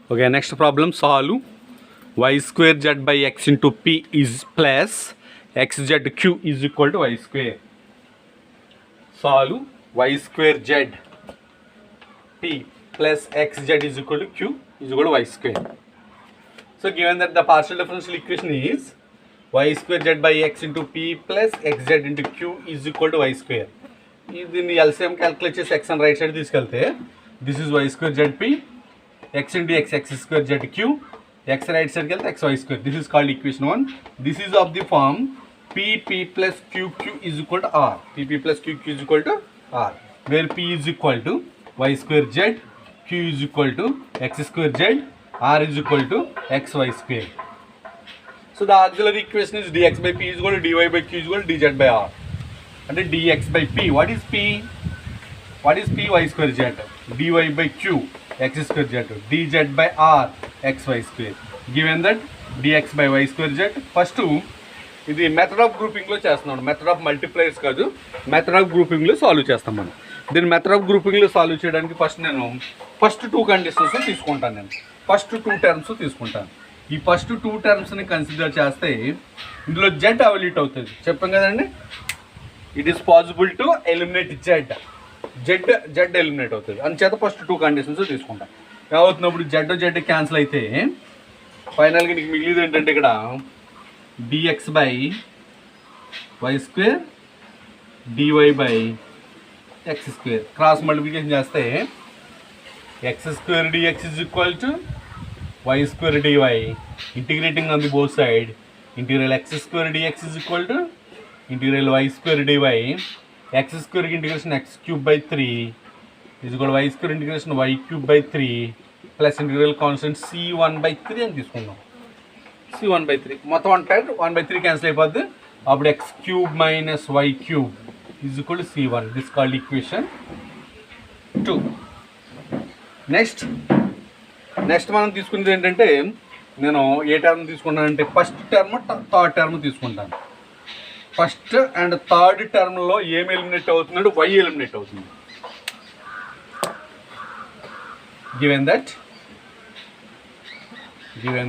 Okay, next problem, solve y square z by x into p is plus xzq is equal to y square. Solve y square z p plus xz is equal to q is equal to y square. So given that the partial differential equation is y square z by x into p plus xz into q is equal to y square. దీన్ని LCM calculate చేసి x అని right side తీసుకెళ్తే this is y square zp, x into x square zq, x right side వెళ్తే xy square. This is called equation 1. This is of the form pp plus qq is equal to r. pp plus qq is equal to r, where p is equal to y square z, q is equal to x square z, r is equal to xy square. So the auxiliary equation is dx by p is equal to dy by q is equal to dz by r. And dx by p, what is p? What is p? Y square z. dy by q, x square z. dz by r, xy square. Given that dx by y square z, first ఇది method of గ్రూపింగ్లో చేస్తున్నాం, method of మల్టిప్లైర్స్ కాదు, method of గ్రూపింగ్లో solve చేస్తాం మనం. దీన్ని method of గ్రూపింగ్లో solve చేయడానికి first two conditions తీసుకుంటాను. నేను first two terms తీసుకుంటాను. ఈ ఫస్ట్ టూ టర్మ్స్ని కన్సిడర్ చేస్తే ఇందులో జెడ్ అవైలేట్ అవుతుంది, చెప్పాం కదండి. It is possible to eliminate Z eliminate అవుతుంది. అందుచేత ఫస్ట్ టూ కండిషన్స్ తీసుకుంటాం. ఏమవుతున్నప్పుడు జెడ్ క్యాన్సిల్ అయితే ఫైనల్గా నీకు మిగిలిది ఏంటంటే ఇక్కడ dx by y square, dy by x square. Cross multiplication చేస్తే x square dx is equal to y square dy. Integrating on the both side, integral x square dx is equal to integral y square dy. X square integration x cube by 3 is equal to y square integration y cube by 3 plus integral constant c1 by 3 అని తీసుకున్నాం. c1 by 3 మొత్తం 1 by 3 cancel అయిపోద్ది. అప్పుడు x cube minus y cube is equal to c1. This called equation 2. Next మనం తీసుకునేది ఏంటంటే, నేను ఏ టర్మ్ తీసుకున్నానంటే ఫస్ట్ టర్మ్ థర్డ్ టర్మ్ తీసుకుంటాను. ఫస్ట్ అండ్ థర్డ్ టర్మ్లో ఏం ఎలిమినేట్ అవుతుందంటే y ఎలిమినేట్ అవుతుంది. Given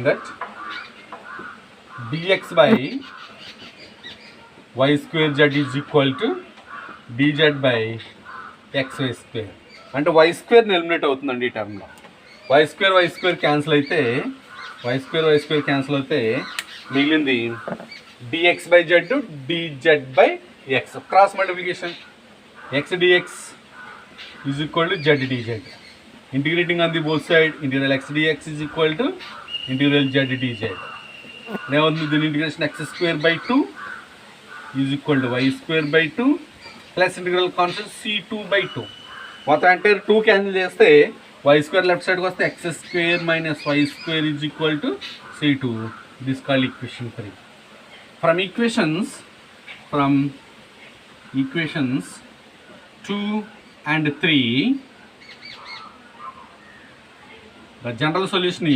that dx by y square z is equal to dz by xy square. అంటే y స్క్వేర్ని ఎలిమినేట్ అవుతుందండి ఈ టర్మ్లో. y స్క్వేర్ క్యాన్సిల్ అయితే మిగిలింది dx by z dz by x. Cross multiplication x dx is equal to z dz. Integrating on the both side, integral x dx is equal to integral z dz. Now the integration x square by 2 is equal to y square by 2 plus integral constant c2 by 2. మొత్తం అంటే 2 cancel చేస్తే y square left సైడ్కి వస్తే x square minus y square is equal to c2. This called equation 3. From equations 2 and 3, the general solution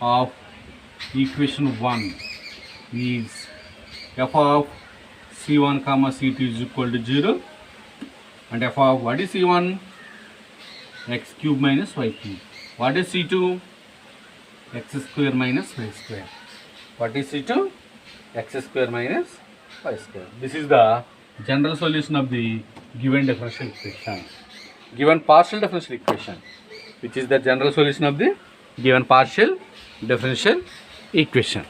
of equation 1 is f of c1 comma c2 is equal to 0, and f of what is c1? X cube minus y cube. What is c2? X square minus y square. What is c2? X square minus y square. This is the general solution of the given differential equation, given partial differential equation, which is the general solution of the given partial differential equation.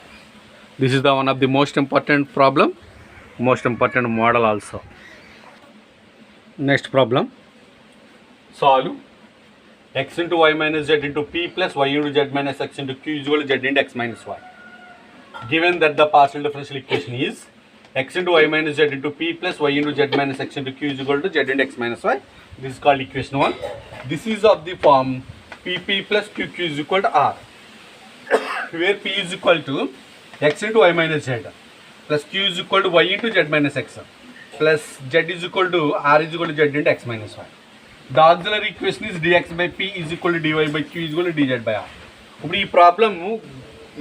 This is the one of the most important problem, most important model also. Next problem, solve x into y minus z into p plus y into z minus x into q is equal to z into x minus y. Given that the partial differential equation is x into y minus z into p plus y into z minus x into q is equal to z into x minus y. This is called equation 1. This is of the form pp plus qq is equal to r, where p is equal to x into y minus z plus q is equal to y into z minus x plus z is equal to r is equal to z into x minus y. The auxiliary equation is dx by p is equal to dy by q is equal to dz by r. ఇప్పుడు ఈ problem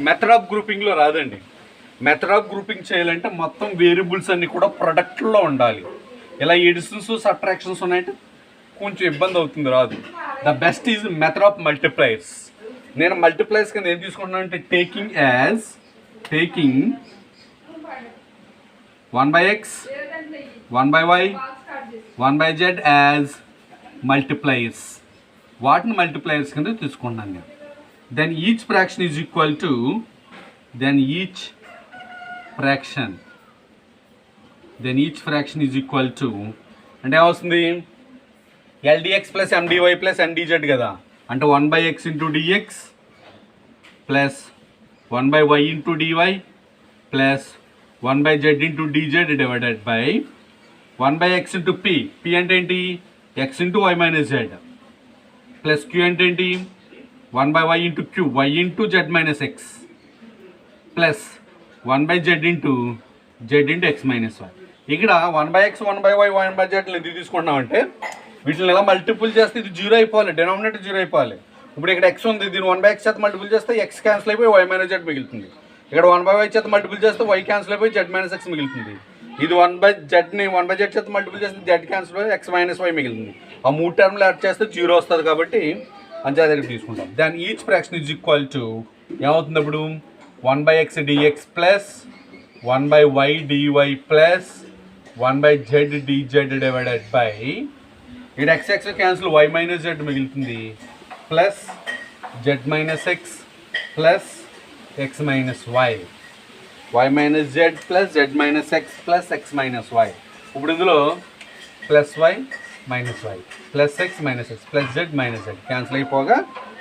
method of గ్రూపింగ్లో రాదండి. Method of grouping చేయాలంటే మొత్తం variables అన్నీ కూడా ప్రొడక్ట్లో ఉండాలి. ఇలా editions subtractions ఉన్నాయంటే కొంచెం ఇబ్బంది అవుతుంది, రాదు. The best is method of multipliers. నేను మల్టిప్లైర్స్ కింద ఏం తీసుకుంటున్నాను అంటే taking 1/x 1/y 1/z as మల్టిప్లైర్స్. వాటిని మల్టిప్లైర్స్ కింద తీసుకుంటున్నాను నేను. Then each fraction is equal to is equal to అంటే ఏమొస్తుంది, LDX plus MDY plus NDZ కదా, అంటే 1/x into DX plus 1/y into DY plus 1/z into DZ divided by 1/x into P అంటే ఏంటి, x into y minus z plus Q అంటే ఏంటి, 1/y into Q y into z minus x plus 1/z into z into x minus y. ఇక్కడ 1/x 1/y 1/z ఎందుకు తీసుకుంటున్నామంటే వీటిని ఎలా multiple చేస్తే ఇది 0 అయిపోవాలి, డినామినేటర్ 0 అయిపోవాలి. ఇప్పుడు ఇక్కడ x ఉంది, దీన్ని 1/x చేత మల్టిపుల్ చేస్తే x క్యాన్సిల్ అయిపోయి y మైనస్ z మిగులుతుంది. ఇక్కడ 1/y చేత మల్టిపుల్ చేస్తే y క్యాన్సిల్ అయిపోయి z మైనస్ x మిగులుతుంది. ఇది 1/zని 1/z చేత మల్టిపుల్ చేస్తే z క్యాన్సిల్ అయిపోయి x మైనస్ y మిగులుతుంది. ఆ 3 టర్మ్లు యాడ్ చేస్తే 0 వస్తుంది కాబట్టి అంతే దగ్గర తీసుకుంటాం. దాని each fraction is equal to ఏమవుతుంది అప్పుడు 1/x dx plus 1/y dy plus 1/z dz divided by ఇక్కడ x cancel y minus z మిగులుతుంది plus z minus x plus x minus y minus z plus z minus x plus x minus y. ఇప్పుడు ఇందులో plus y minus y plus x minus x plus z minus z cancel అయిపోగా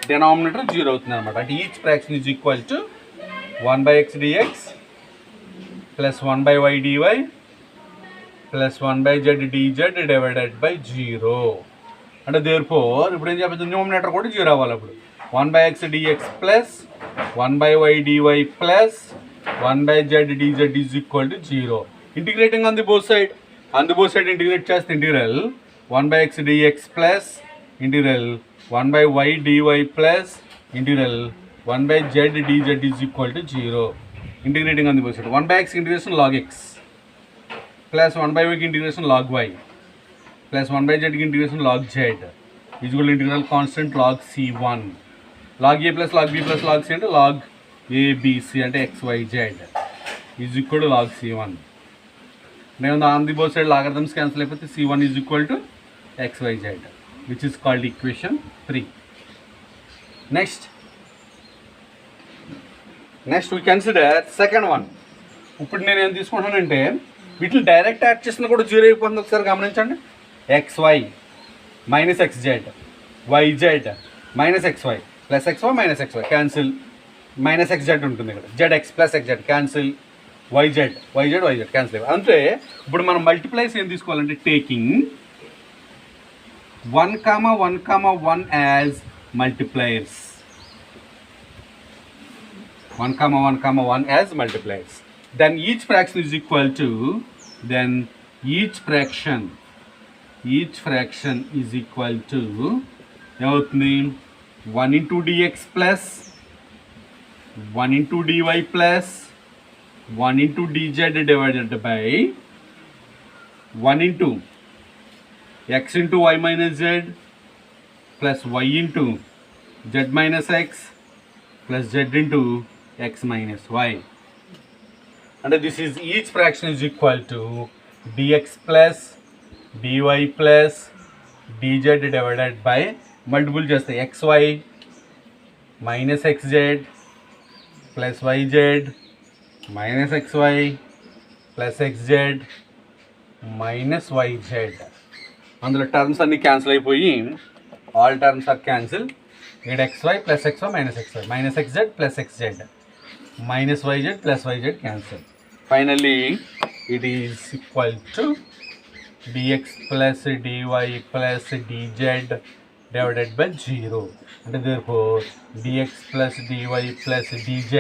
denominator 0 అవుతుంది అనమాట. అంటే each fraction is equal to 1/x dx plus 1/y dy plus 1/z dz divided by 0. అంటే therefore ఇప్పుడు ఏం చెప్పచ్చు, న్యూమినేటర్ కూడా 0 అవ్వాలి. అప్పుడు 1/x dx plus 1/y dy plus 1/z dz is equal to 0. Integrating on the both side integrate చేస్తే integral 1/x dx plus integral 1/y dy plus integral 1/z dz is equal to 0. Integrating on the both side 1/x integration log x plus 1/y की integration log y plus 1/z की integration log z equal integral constant log c1 log a plus log b plus log c అంటే log a b c అంటే x y z is equal to log c1. నేను on the both side logarithms cancel అయిపోతే c1 is equal to x y z which is called equation 3. Next we consider second one. ఇప్పుడు నేను ఏం తీసుకుంటానంటే వీటిని direct add చేసినా కూడా 0 అయిపోతుంది. ఒకసారి గమనించండి, xy minus xz yz minus xy plus xy minus xy cancel, minus xz ఉంటుంది ఇక్కడ, zx plus xz cancel, yz cancel. అంటే ఇప్పుడు మనం మల్టిప్లైస్ ఏం తీసుకోవాలంటే taking 1,1,1 as multipliers, 1,1,1 as multipliers. Then each fraction is equal to each fraction is equal to 1 into dx plus 1 into dy plus 1 into dz divided by 1 into x into y minus z plus y into z minus x plus z into x minus y. And this is each fraction is equal to dx plus dy plus dz divided by multiple just xy minus xz plus yz minus xy plus xz minus yz. అందులో terms అన్ని cancel అయిపోయి all terms are cancel. ఇక్కడ xy plus xy minus xz plus xz minus yz plus yz cancel. Finally it is equal to dx plus dy plus dz divided by 0. And therefore dx plus dy plus dz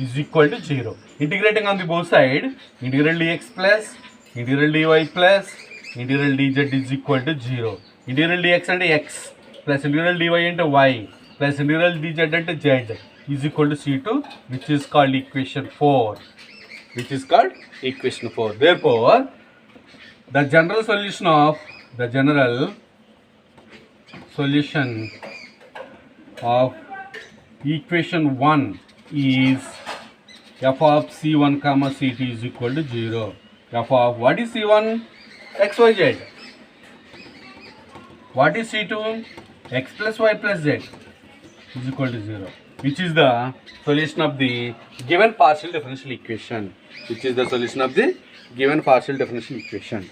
is equal to 0. Integrating on the both side, integral dx plus integral dy plus integral dz is equal to 0. Integral dx and x plus integral dy into y plus integral dz into z is equal to C2, which is called equation 4. Therefore The general solution of equation 1 is f of c1 comma c2 is equal to 0. F of what is c1? xyz. What is c2? x plus y plus z is equal to 0. Which is the solution of the given partial differential equation. Which is the solution of the given partial differential equation.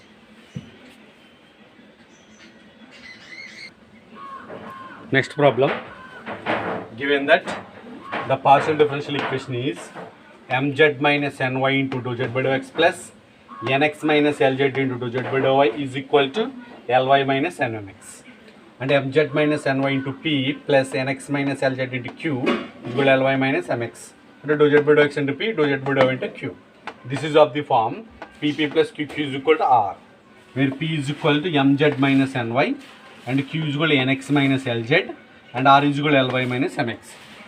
Next problem. Given that the partial differential equation is mz minus ny into dou z by dou x plus nx minus lz into dou z by dou y is equal to ly minus nmx. And mz minus ny into p plus nx minus lz into q is equal to ly minus mx. And dou z by dou x into p, dou z by dou y into q. This is of the form pp plus qq is equal to r, where p is equal to mz minus ny and q is equal to nx minus lz and r is equal to ly minus mx.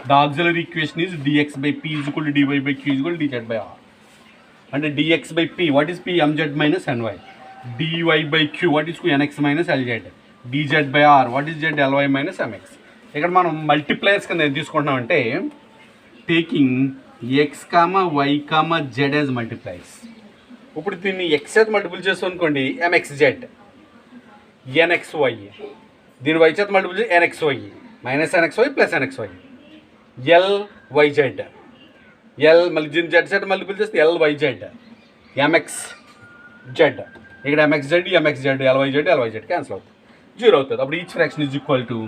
The auxiliary equation is dx by p is equal to dy by q is equal to dz by r. And dx by p, what is p? mz minus ny. dy by q, what is q? nx minus lz. dz by r, what is z? ly minus mx. ఇక్కడ మనం multipliers కింద ఏం తీసుకుంటున్నామంటే taking x comma y comma z as multipliers. ఇప్పుడు దీన్ని x చేత multiple చేస్తాం అనుకోండి ఎంఎక్స్ జెడ్, ఎన్ఎక్స్ వై. దీని వై చేత మల్టిపుల్ చేసి nx y minus nx y plus nx y, l y z. L మళ్ళీ దీని జెడ్ చేత మల్టిపుల్ చేస్తే l y z, mx z. ఇక్కడ mx z mx z, ly z ly z cancel అవుతుంది, 0 అవుతుంది. అప్పుడు each fraction is equal to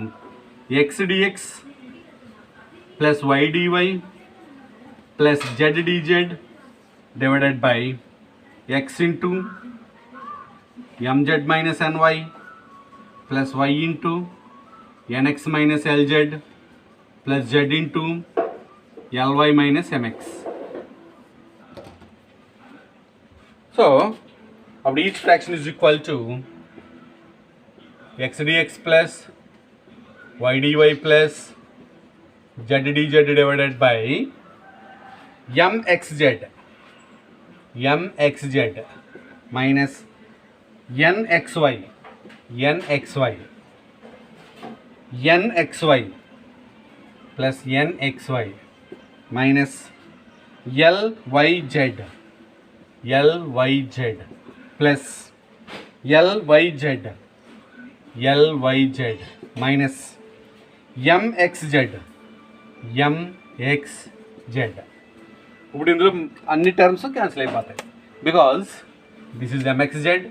x dx plus y dy plus z dz divided by x into mz minus ny plus y into nx minus lz plus z into ly minus mx. So అప్పుడు each fraction is equal to x dx plus y dy plus z dz divided by mxz minus nxy plus nxy minus lyz plus lyz minus mxz. ఇప్పుడు ఇందులో అన్ని terms cancel అయిపోతాయి, because this is MXZ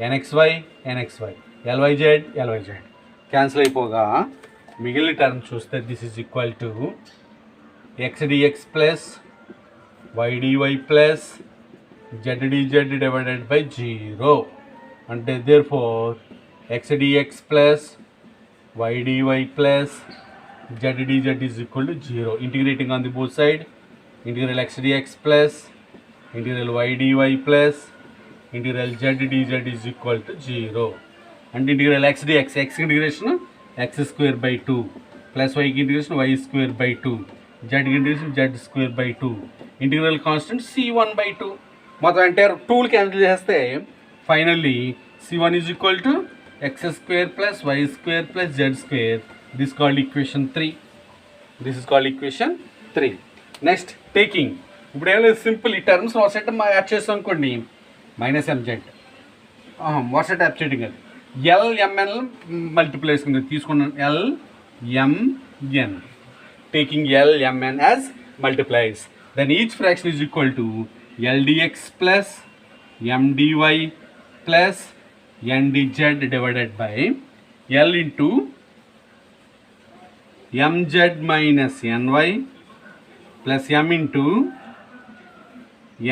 NXY LYZ cancel అయిపోగా మిగిలిన term చూస్తే this is equal to x dx plus y dy plus z dz divided by 0. అంటే therefore x dx plus y dy plus z dz is equal to 0. Integrating on the both side, integral x dx plus integral y dy plus integral z dz is equal to 0. And integral x dx, x integration x square by 2 plus y integration y square by 2, z integration z square by 2, integral constant c1 by 2. మొత్తం అంటే 2 cancel చేస్తే finally c1 is equal to x square plus y square plus z square. This is called equation 3. Next taking, ఇప్పుడు ఏం లేదు, simple ఈ terms వాట్సెట్ add చేస్తాం అనుకోండి minus MZ వాట్సెట్ add చేయడం కాదు, ఎల్ఎంఎన్ మల్టిప్లై తీసుకున్నాను lmn, taking lmn as multiplies. Then each fraction is equal to ldx plus mdy plus ndz divided by L into mz minus ny plus m into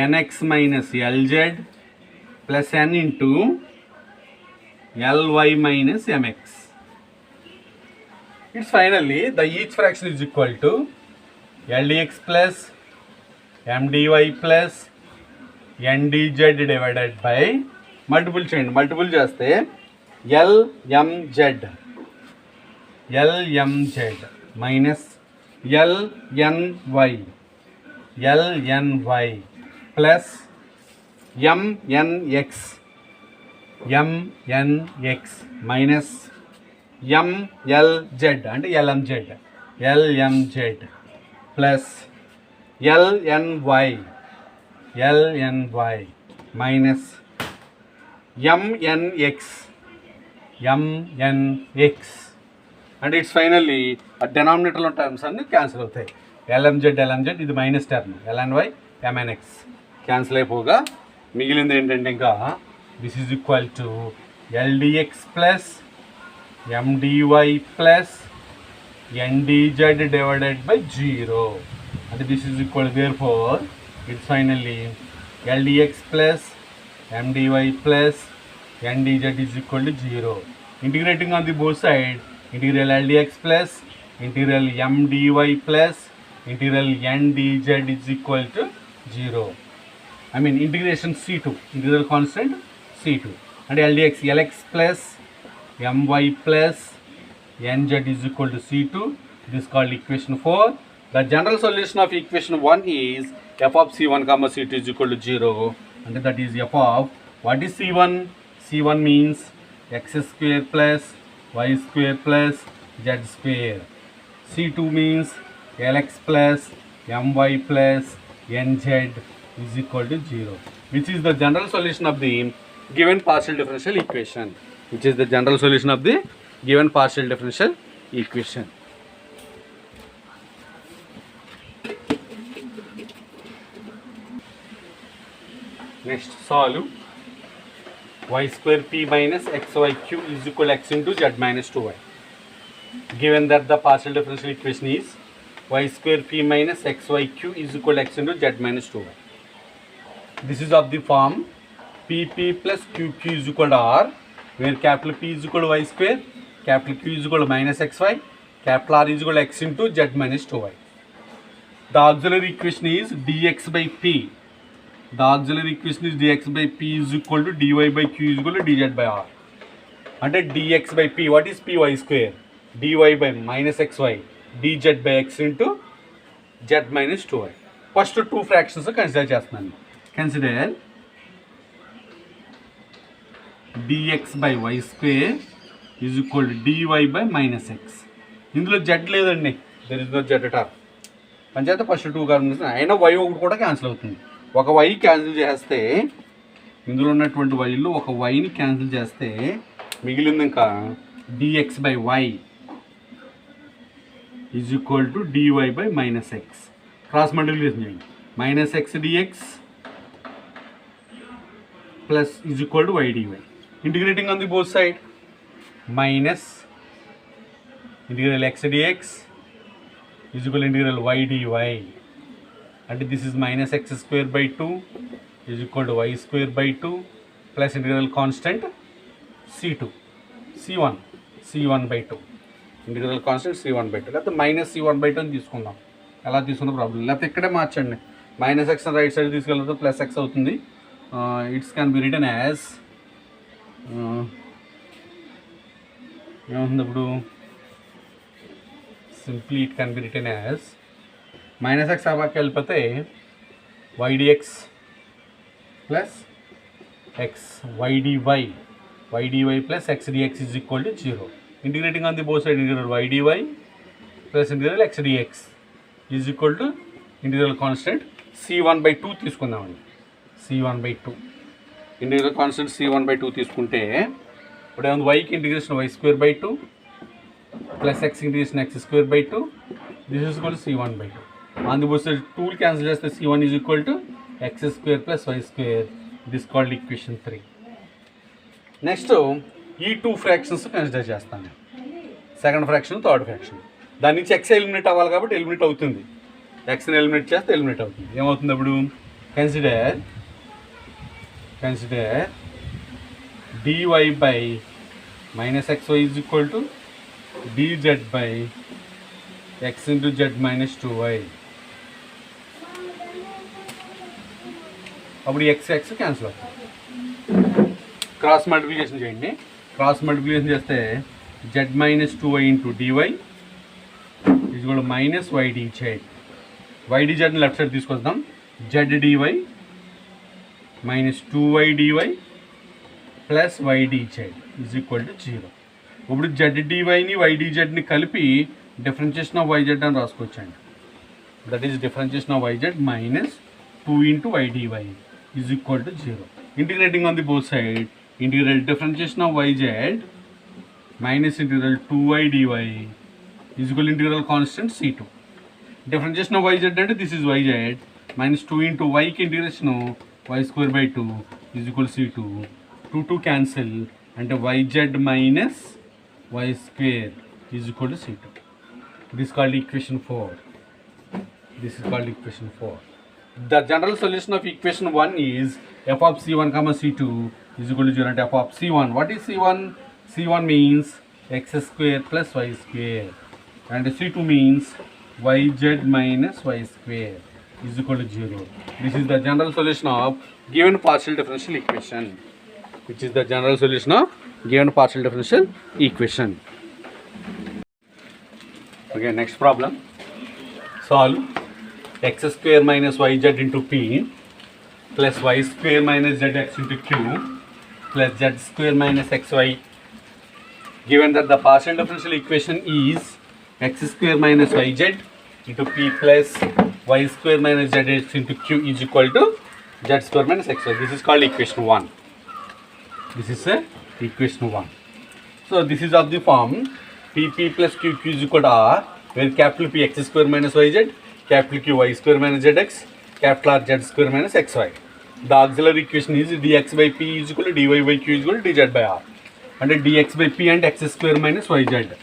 nx minus lz plus n into ly minus mx. It's finally the each fraction is equal to ldx plus mdy plus ndz divided by multiple చేయండి, multiple చేస్తే lmz minus lny plus mnx minus mlz అంటే lmz plus lny minus mnx and it's finally డెనామినేటర్లో terms అన్నీ cancel అవుతాయి. Lmz ఇది minus term, lny mnx cancel అయిపోగా మిగిలింది ఏంటంటే ఇంకా this is equal to ldx plus mdy plus ndz divided by 0 అంటే this is equal therefore it's finally ldx plus mdy plus ndz is equal to 0. Integrating on the both side integral ldx plus integral mdy plus integral ndz is equal to 0. I mean integration C2, integral constant C2 and LDX LX plus MY plus NZ is equal to C2. This is called equation 4. The general solution of equation 1 is f of C1 comma C2 is equal to 0 and that is f of what is C1? C1 means x square plus y square plus z square. C2 means LX plus MY plus NZ is equal to 0, which is the general solution of the given partial differential equation. Next, solve y square p minus xyq is equal to x into z minus 2y. Given that the partial differential equation is y square p minus xyq is equal to x into z minus 2y. This is of the form PP plus QQ is equal to R, where capital P is equal to y square, capital Q is equal to minus xy, capital R is equal to x into z minus 2y. The auxiliary equation is dx by p. The auxiliary equation is dx by p is equal to dy by q is equal to dz by r. And dx by p, what is p? Y square. dy by minus xy, dz by x into z minus 2y. First two fractions consider చేస్తున్నాను. Consider dx by y square is equal to dy by minus x. ఇందులో z లేదండి, there is no z at all. అంచేత first two కనుక అయినా y ఒకటి కూడా cancel అవుతుంది. ఒక y క్యాన్సిల్ చేస్తే ఇందులో ఉన్నటువంటి వైలో ఒక వైని క్యాన్సిల్ చేస్తే మిగిలింది ఇంకా dx by y is equal to dy by minus x. Cross multiplication చేయండి. Minus x dx plus is equal to y dy. Integrating on the both side, minus integral x dx is equal to integral y dy, and this is minus x square by 2 is equal to y square by 2 plus integral constant c2 c1 by 2 integral constant c1 by 2 లేకపోతే minus c1 by 2 అని తీసుకుందాం. ఎలా తీసుకున్న problem లేకపోతే ఇక్కడే మార్చండి. Minus X right side తీసుకెళ్తే plus X అవుతుంది. It can be written as simply it can be written as minus x avaki velipothe y dx plus x y dy plus x dx is equal to 0. Integrating on the both side, integral y dy plus integral x dx is equal to integral constant c1 by 2 తీసుకుందామండి. c1 by 2 integral constant c1 by 2 తీసుకుంటే ఇప్పుడు ఏముంది వైకి integration y square by 2 plus x integration x square by 2 this is equal to c1 by 2. అందుకోసం 2 cancel చేస్తే c1 is equal to x square plus y square. This called equation 3. Next ఈ two fractions consider చేస్తాను. Second fraction, third fraction. దాని నుంచి x eliminate అవ్వాలి కాబట్టి eliminate అవుతుంది. xని ఎలిమినేట్ చేస్తే ఎలిమినేట్ అవుతుంది. ఏమవుతుంది అప్పుడు? Consider dy by minus xy is equal to dz by x into z minus 2y. అప్పుడు x క్యాన్సిల్ అవుతుంది. క్రాస్ మల్టిప్లికేషన్ చేయండి. క్రాస్ మల్టిప్లికేషన్ చేస్తే z minus 2y into dy is equal to minus y dz. y dzని left side తీసుకొద్దాం. z dy minus 2y dy plus y dz is equal to 0. ఇప్పుడు Z డివైని why డిజెడ్ని కలిపి differentiation of yz అని రాసుకోవచ్చండి. That is differentiation of yz minus 2 into y dy is equal to 0. Integrating on the both side, integral differentiation of yz minus integral 2y dy is equal to integral constant c2. Differentiation of yz అంటే this is yz minus 2 into y కి integration y square by 2 is equal to c2. 2 cancel అంటే yz minus y square is equal to c2. This is called equation 4. This is called equation 4. The general solution of equation 1 is f of c1 comma c2 is equal to 0 and f of c1. What is c1? C1 means x square plus y square and c2 means yz minus y square is equal to 0. This is the general solution of given partial differential equation. Which is the general solution of given partial differential equation. Okay, next problem. Solve x square minus yz into p plus y square minus zx into q plus z square minus xy. Given that the partial differential equation is x square minus yz into p plus y square minus zx into q is equal to z square minus xy. This is called equation 1. This is equation 1. So this is of the form pp plus qq is equal to r, where capital P x square minus yz, capital Q y square minus zx, capital R z square minus xy. The auxiliary equation is dx by p is equal to dy by q is equal to dz by r. And dx by p and x square minus yz,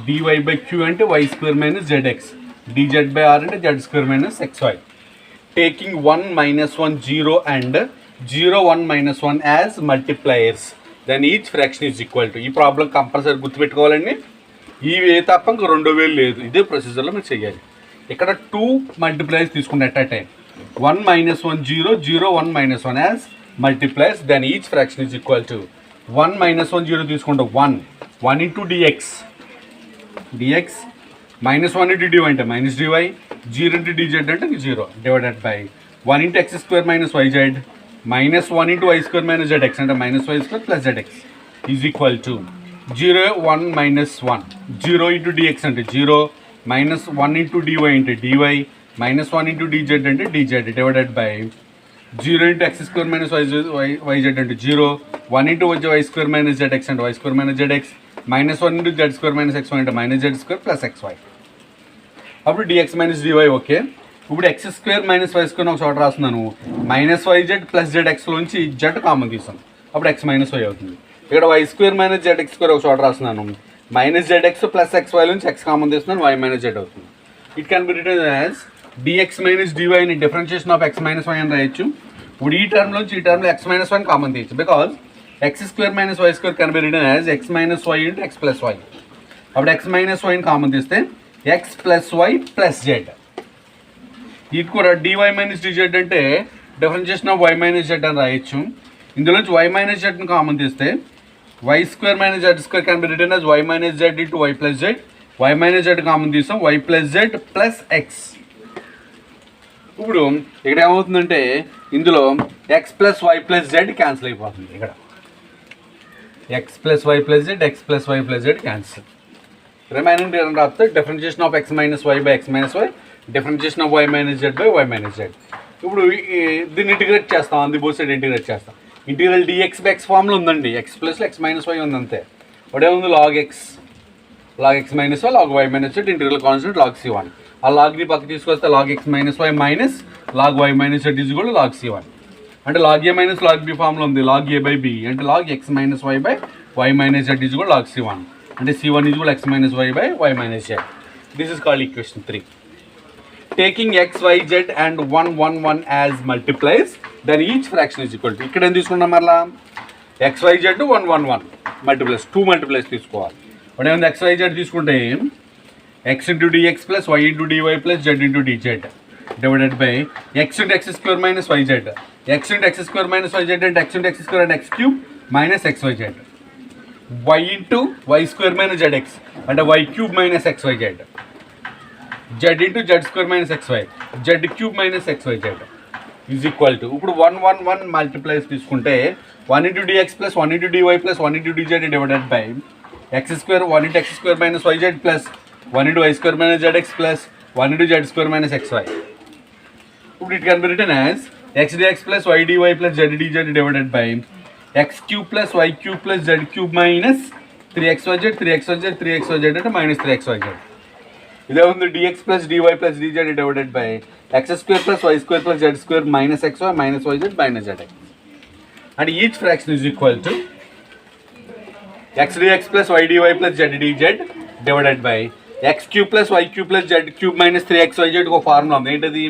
dy by q and y square minus zx, dz by r and z square minus xy. Taking 1 minus 1 0 and 0 1 minus 1 as multipliers, then each fraction is equal to. ఈ problem compulsory గుర్తుపెట్టుకోవాలండి. ఈ వే తప్ప ఇంకో రెండో వేలు లేదు. ఇదే ప్రొసీజర్లో మీరు చేయాలి. ఇక్కడ 2 మల్టిప్లైస్ తీసుకుంటే at a time 1 minus 1 0 0 1 minus 1 as multipliers, then each fraction is equal to 1 minus 1 0 తీసుకుంటే 1 into dx minus 1 into dy అంటే minus dy, 0 into dz అంటే 0 divided by 1 into x square minus yz minus 1 into y square minus zx అంటే minus y square plus zx is equal to 0 1 minus 1 0 into dx అంటే 0 minus 1 into dy into dy minus 1 into dz into dz divided by 0 into x square minus yz into 0 1 into y square minus zx and y square minus zx minus 1 into z square minus xy into minus z square plus xy. అప్పుడు dx minus dy okay. ఇప్పుడు x square minus y square ఒక చోట రాస్తున్నాను, minus yz plus zxలోంచి z common తీసాను, అప్పుడు x minus y అవుతుంది. ఇక్కడ y square minus zx square ఒక చోట రాస్తున్నాను, మైనస్ zx ప్లస్ xy నుంచి x కామన్ తీస్తున్నాను, y మైనస్ z అవుతుంది. It can be written as dx minus dy ని differentiation of x minus y అని రాయొచ్చు. ఇప్పుడు ఈ టర్మ్లోంచి ఈ టర్మ్లో x మైనస్ y కామన్ తీయచ్చు, because x square minus y square can be written as x minus y into x plus y. అప్పుడు x మైనస్ వైని కామన్ తీస్తే x plus y plus z. ఇది కూడా dy మైనస్ dz అంటే differentiation of y minus z అని రాయొచ్చు. ఇందులోంచి y minus zని common తీస్తే y square minus z square can be written as y minus z into y plus z. y minus z common తీస్తాం, y plus z plus x. ఇప్పుడు ఇక్కడ ఏమవుతుందంటే ఇందులో x plus y plus z cancel అయిపోతుంది. ఇక్కడ x plus y plus z, x plus y plus z cancel. Remaining రాస్తే differentiation of x minus y by x minus y, differentiation of y minus z by y minus z. ఇప్పుడు దీన్ని integrate చేస్తాం, on the both side integrate చేస్తాం. Integral dx by x ఫామ్లో ఉందండి, x plus x minus y ఉంది అంతే. ఒకటేముంది log x minus y log y minus z integral constant log c1. ఆ లాగ్ని పక్కకి తీసుకొస్తే log x minus y minus log y minus z is కూడా లాగ్ c1. అంటే log a minus log b ఫామ్లో ఉంది, లాగ్ a బై b అంటే log x minus y by y minus z is కూడా లాగ్ c1. అంటే c1 is కూడా x minus y by y minus z. This is called equation 3. Taking x, y, z and 1, 1, 1 as multiplies, then each fraction is equal to. ఇక్కడ ఏం తీసుకున్నాం మరలా x, y, z 1, 1, 1 multiplies, 2 multiplies తీసుకోవాలి. ఇప్పుడు ఏమైంది x, y, z తీసుకుంటే x into dx plus y into dy plus z into dz divided by x into x square minus yz, x into x square minus yz and x into x square and x cube minus xyz, y into y square minus zx and y cube minus xyz, z into z square minus xy, z cube minus xyz. Is equal to ఇప్పుడు 1 multiplies తీసుకుంటే 1 into dx plus 1 into dy plus 1 into dz divided by x square 1 into x square minus yz plus 1 into y square minus z x plus 1 into z square minus x y. ఇప్పుడు it can be written as x dx plus y dy plus z dz divided by x cube plus y cube plus z cube minus 3xyz 3xyz 3xyz అంటే minus 3xyz. ఇదే ఉంది dx plus dy plus dz divided by x square plus y square plus z square minus xy minus yz minus z x. And each fraction is equal to x dx plus y dy plus z dz divided by x cube plus y cube plus z cube minus 3xyz ఒక formula ఉంది. ఏంటది?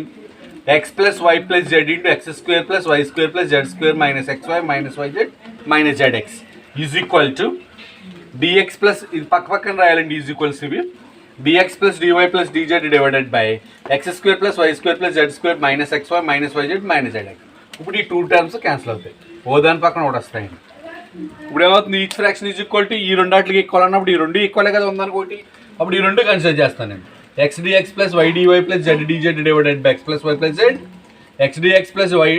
X plus y plus z into x square plus y square plus z square minus xy minus yz minus z x is equal to dx plus ఇది పక్కన రాయాలండి is equals ఇవి dx plus dy plus dz divided by x square plus y square plus z square minus xy minus yz minus z x. ఇప్పుడు ఈ 2 terms cancel అవుతాయి, ఓ దాని పక్కన ఒకటి వస్తాయండి. ఇప్పుడు ఏమవుతుంది? Each fraction is equal to ఈ రెండాట్లకి ఈక్వల్ అన్నప్పుడు ఈ రెండు ఈక్వలే కదా ఉందనుకోటి, అప్పుడు ఈ రెండు కన్సిడర్ చేస్తానండి. X dx plus y dy plus z dz divided by x plus y plus z x dx plus y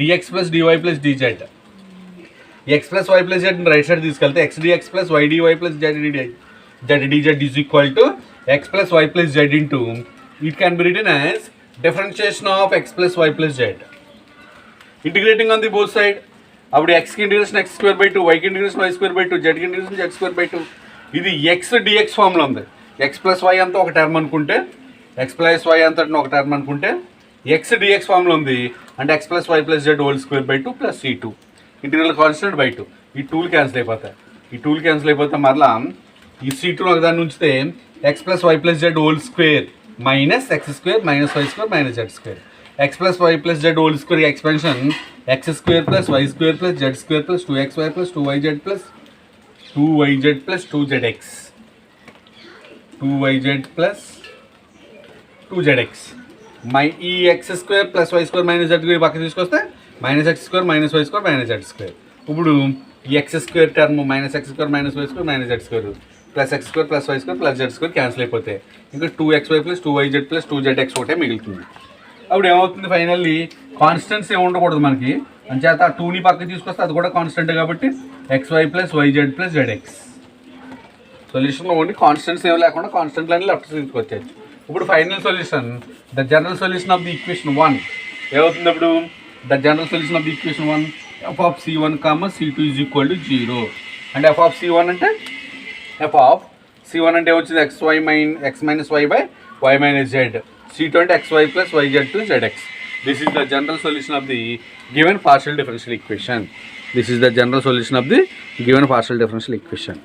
dx plus dy plus dz x plus y plus z right side తీసుకెళ్తే x dx plus y dy plus z dz is equal to x plus y plus z into it can be written as differentiation of x plus y plus z integrating on the both side. అప్పుడు ఎక్స్కి integration x square by 2 వైకి integration y square by 2 జెడ్కి integration z square by 2. ఇది X dx ఫామ్లో ఉంది. X plus why అంతా ఒక term అనుకుంటే ఎక్స్ ప్లస్ వై అంతా ఒక టర్మ్ అనుకుంటే ఎక్స్ డిఎక్స్ ఫామ్లో ఉంది అంటే x plus y plus z whole square by 2 plus C2 integral constant by 2. ఈ 2 క్యాన్సిల్ అయిపోతాయి. ఈ 2 క్యాన్సిల్ అయిపోతే మరలా ఈ C2 ఒక దాన్ని ఉంచితే x plus y plus z whole square minus x square minus y square minus z square x plus y plus z whole square expansion x square plus y square plus z square plus 2xy plus 2yz plus 2yz plus 2zx 2yz plus 2zx ఈ x square plus y square minus z square పక్కన తీసుకొస్తే minus x square minus y square minus z square. ఇప్పుడు ఈ x square term minus x square minus y square minus z square plus x square plus y square plus z square cancel అయిపోతాయి. ఇంకా 2xy plus 2yz plus 2zx ఒకటే మిగులుతుంది. అప్పుడు ఏమవుతుంది? Finally constants ఏమి ఉండకూడదు మనకి, అంచేత 2ని పక్కకి తీసుకొస్తే అది కూడా కాన్స్టెంట్ కాబట్టి xy plus yz plus zx. సొల్యూషన్లో ఓన్లీ కాన్స్టెంట్స్ ఏమి లేకుండా కాన్స్టెంట్ లైన్ లెఫ్ట్ తీసుకొచ్చేది. ఇప్పుడు final solution the general solution of the equation 1 ఏమవుతుంది? ఇప్పుడు the general solution of the equation 1 f of c1, c2 is equal to 0 and f of c1 అంటే f of c1 అంటే వచ్చింది x minus y by y minus z, c2 అంటే xy plus yz to zx. This is the general solution of the given partial differential equation. This is the general solution of the given partial differential equation.